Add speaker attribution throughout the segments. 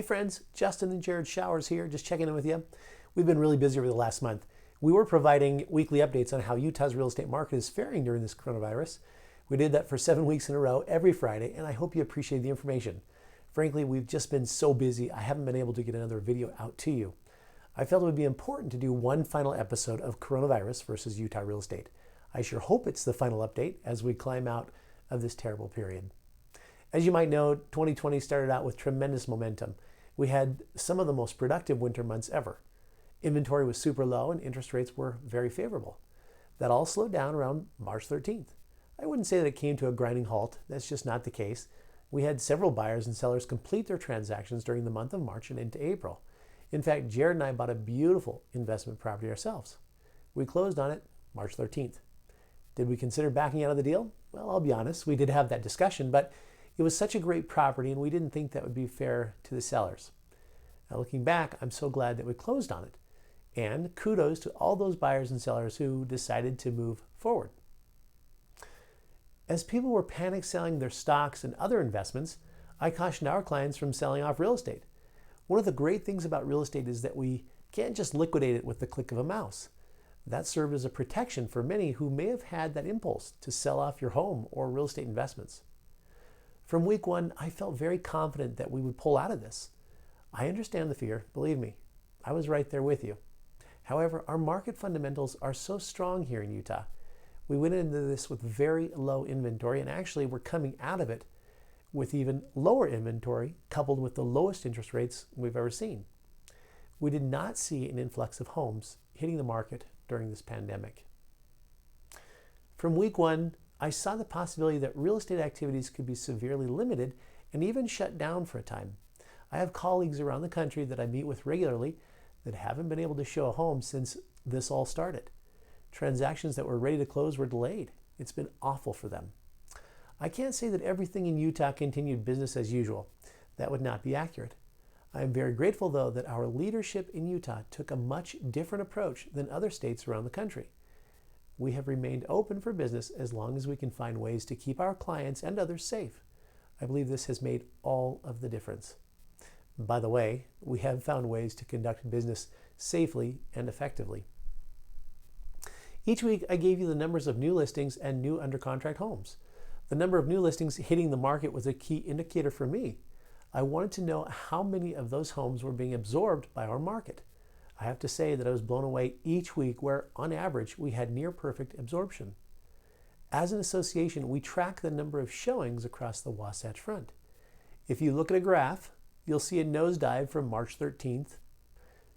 Speaker 1: friends, Justin and Jared Showers here, just checking in with you. We've been really busy over the last month. We were providing weekly updates on how Utah's real estate market is faring during this coronavirus. We did that for 7 weeks in a row every Friday, and I hope you appreciate the information. Frankly, we've just been so busy, I haven't been able to get another video out to you. I felt it would be important to do one final episode of coronavirus versus Utah real estate. I sure hope it's the final update as we climb out of this terrible period. As you might know, 2020 started out with tremendous momentum. We had some of the most productive winter months ever. Inventory was super low and interest rates were very favorable. That all slowed down around March 13th. I wouldn't say that it came to a grinding halt. That's just not the case. We had several buyers and sellers complete their transactions during the month of March and into April. In fact, Jared and I bought a beautiful investment property ourselves. We closed on it March 13th. Did we consider backing out of the deal? Well, I'll be honest, we did have that discussion, but it was such a great property and we didn't think that would be fair to the sellers. Now looking back, I'm so glad that we closed on it. And kudos to all those buyers and sellers who decided to move forward. As people were panic selling their stocks and other investments, I cautioned our clients from selling off real estate. One of the great things about real estate is that we can't just liquidate it with the click of a mouse. That served as a protection for many who may have had that impulse to sell off your home or real estate investments. From week one, I felt very confident that we would pull out of this. I understand the fear, believe me. I was right there with you. However, our market fundamentals are so strong here in Utah. We went into this with very low inventory, and actually we're coming out of it with even lower inventory coupled with the lowest interest rates we've ever seen. We did not see an influx of homes hitting the market during this pandemic. From week one, I saw the possibility that real estate activities could be severely limited and even shut down for a time. I have colleagues around the country that I meet with regularly that haven't been able to show a home since this all started. Transactions that were ready to close were delayed. It's been awful for them. I can't say that everything in Utah continued business as usual. That would not be accurate. I am very grateful, though, that our leadership in Utah took a much different approach than other states around the country. We have remained open for business as long as we can find ways to keep our clients and others safe. I believe this has made all of the difference. By the way, we have found ways to conduct business safely and effectively. Each week, I gave you the numbers of new listings and new under contract homes. The number of new listings hitting the market was a key indicator for me. I wanted to know how many of those homes were being absorbed by our market. I have to say that I was blown away each week where, on average, we had near perfect absorption. As an association, we track the number of showings across the Wasatch Front. If you look at a graph, you'll see a nosedive from March 13th.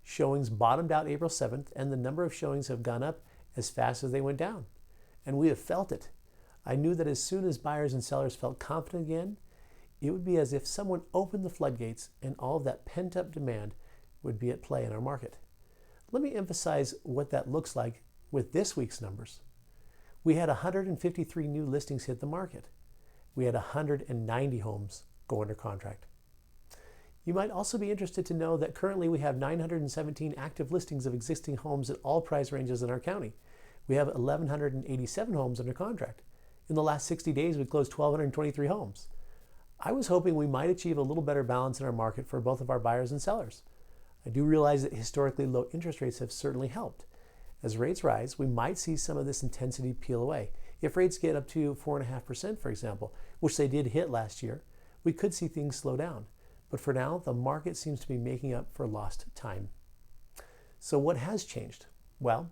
Speaker 1: Showings bottomed out April 7th, and the number of showings have gone up as fast as they went down. And we have felt it. I knew that as soon as buyers and sellers felt confident again, it would be as if someone opened the floodgates and all of that pent-up demand would be at play in our market. Let me emphasize what that looks like with this week's numbers. We had 153 new listings hit the market. We had 190 homes go under contract. You might also be interested to know that currently we have 917 active listings of existing homes at all price ranges in our county. We have 1,187 homes under contract. In the last 60 days, we closed 1,223 homes. I was hoping we might achieve a little better balance in our market for both of our buyers and sellers. I do realize that historically low interest rates have certainly helped. As rates rise, we might see some of this intensity peel away. If rates get up to 4.5%, for example, which they did hit last year, we could see things slow down. But for now, the market seems to be making up for lost time. So what has changed? Well,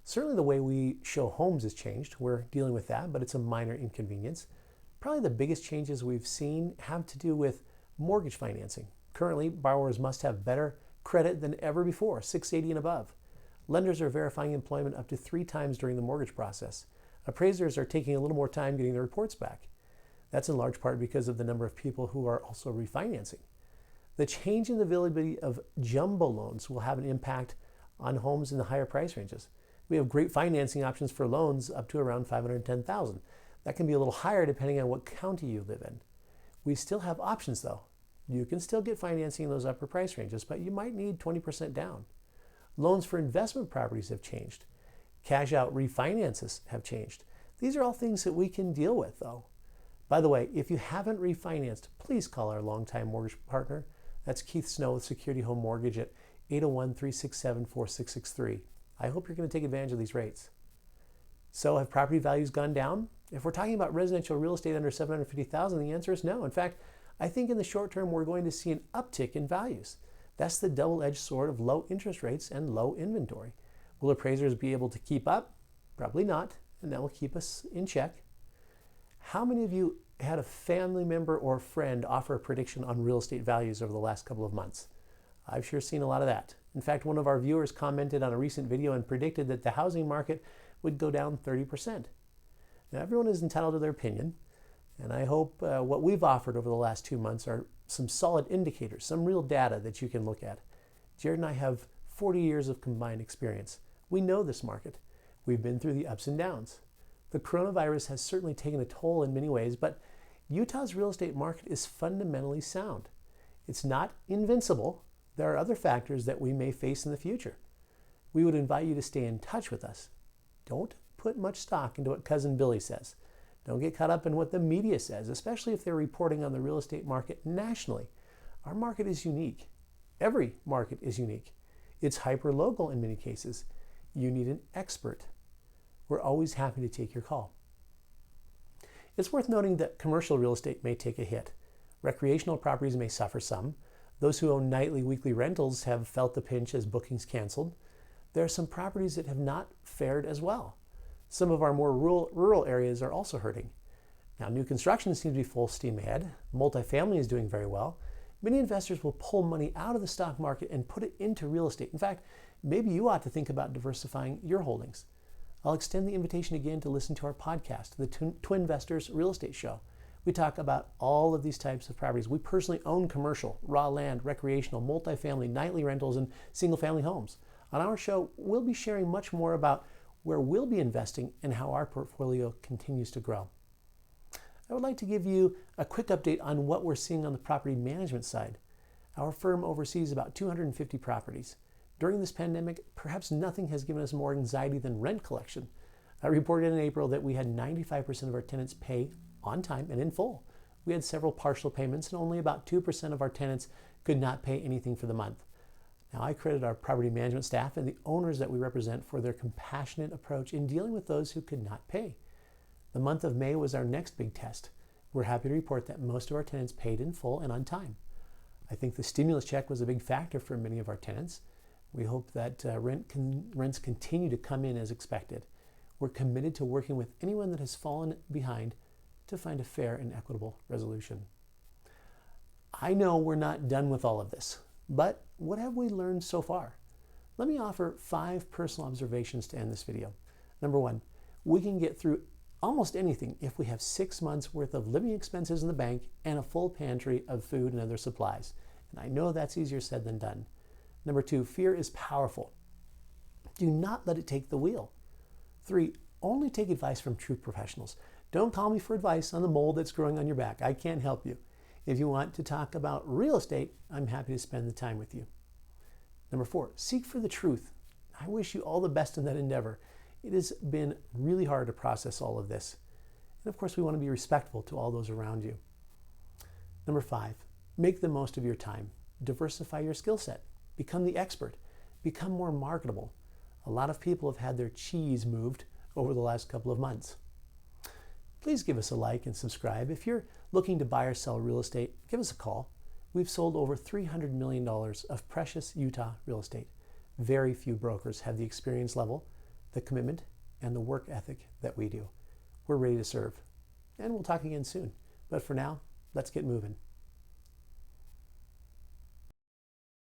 Speaker 1: certainly the way we show homes has changed. We're dealing with that, but it's a minor inconvenience. Probably the biggest changes we've seen have to do with mortgage financing. Currently, borrowers must have better credit than ever before, 680 and above. Lenders are verifying employment up to 3 times during the mortgage process. Appraisers are taking a little more time getting their reports back. That's in large part because of the number of people who are also refinancing. The change in the availability of jumbo loans will have an impact on homes in the higher price ranges. We have great financing options for loans up to around $510,000. That can be a little higher depending on what county you live in. We still have options though. You can still get financing in those upper price ranges, but you might need 20% down. Loans for investment properties have changed. Cash out refinances have changed. These are all things that we can deal with though. By the way, if you haven't refinanced, please call our longtime mortgage partner, That's Keith Snow with Security Home Mortgage at 801-367-4663. I hope you're going to take advantage of these rates. So have property values gone down? If we're talking about residential real estate under $750,000, the answer is no. In fact, I think in the short term we're going to see an uptick in values. That's the double-edged sword of low interest rates and low inventory. Will appraisers be able to keep up? Probably not, and that will keep us in check. How many of you had a family member or friend offer a prediction on real estate values over the last couple of months? I've sure seen a lot of that. In fact, one of our viewers commented on a recent video and predicted that the housing market would go down 30%. Now, everyone is entitled to their opinion, and I hope what we've offered over the last 2 months are some solid indicators, some real data that you can look at. Jared and I have 40 years of combined experience. We know this market. We've been through the ups and downs. The coronavirus has certainly taken a toll in many ways, but Utah's real estate market is fundamentally sound. It's not invincible. There are other factors that we may face in the future. We would invite you to stay in touch with us. Don't put much stock into what Cousin Billy says. Don't get caught up in what the media says, especially if they're reporting on the real estate market nationally. Our market is unique. Every market is unique. It's hyper-local in many cases. You need an expert. We're always happy to take your call. It's worth noting that commercial real estate may take a hit. Recreational properties may suffer some. Those who own nightly, weekly rentals have felt the pinch as bookings canceled. There are some properties that have not fared as well. Some of our more rural areas are also hurting. Now, new construction seems to be full steam ahead. Multifamily is doing very well. Many investors will pull money out of the stock market and put it into real estate. In fact, maybe you ought to think about diversifying your holdings. I'll extend the invitation again to listen to our podcast, the Twin Investors Real Estate Show. We talk about all of these types of properties. We personally own commercial, raw land, recreational, multifamily, nightly rentals, and single-family homes. On our show, we'll be sharing much more about where we'll be investing and how our portfolio continues to grow. I would like to give you a quick update on what we're seeing on the property management side. Our firm oversees about 250 properties. During this pandemic, perhaps nothing has given us more anxiety than rent collection. I reported in April that we had 95% of our tenants pay on time and in full. We had several partial payments, and only about 2% of our tenants could not pay anything for the month. Now, I credit our property management staff and the owners that we represent for their compassionate approach in dealing with those who could not pay. The month of May was our next big test. We're happy to report that most of our tenants paid in full and on time. I think the stimulus check was a big factor for many of our tenants. We hope that rents continue to come in as expected. We're committed to working with anyone that has fallen behind to find a fair and equitable resolution. I know we're not done with all of this, but what have we learned so far? Let me offer 5 personal observations to end this video. Number 1, we can get through almost anything if we have 6 months worth of living expenses in the bank and a full pantry of food and other supplies. And I know that's easier said than done. Number 2, fear is powerful. Do not let it take the wheel. 3, only take advice from true professionals. Don't call me for advice on the mold that's growing on your back. I can't help you. If you want to talk about real estate, I'm happy to spend the time with you. Number 4, seek for the truth. I wish you all the best in that endeavor. It has been really hard to process all of this. And of course, we want to be respectful to all those around you. Number 5, make the most of your time. Diversify your skill set. Become the expert. Become more marketable. A lot of people have had their cheese moved over the last couple of months. Please give us a like and subscribe. If you're looking to buy or sell real estate, give us a call. We've sold over $300 million of precious Utah real estate. Very few brokers have the experience level, the commitment, and the work ethic that we do. We're ready to serve. And we'll talk again soon. But for now, let's get moving.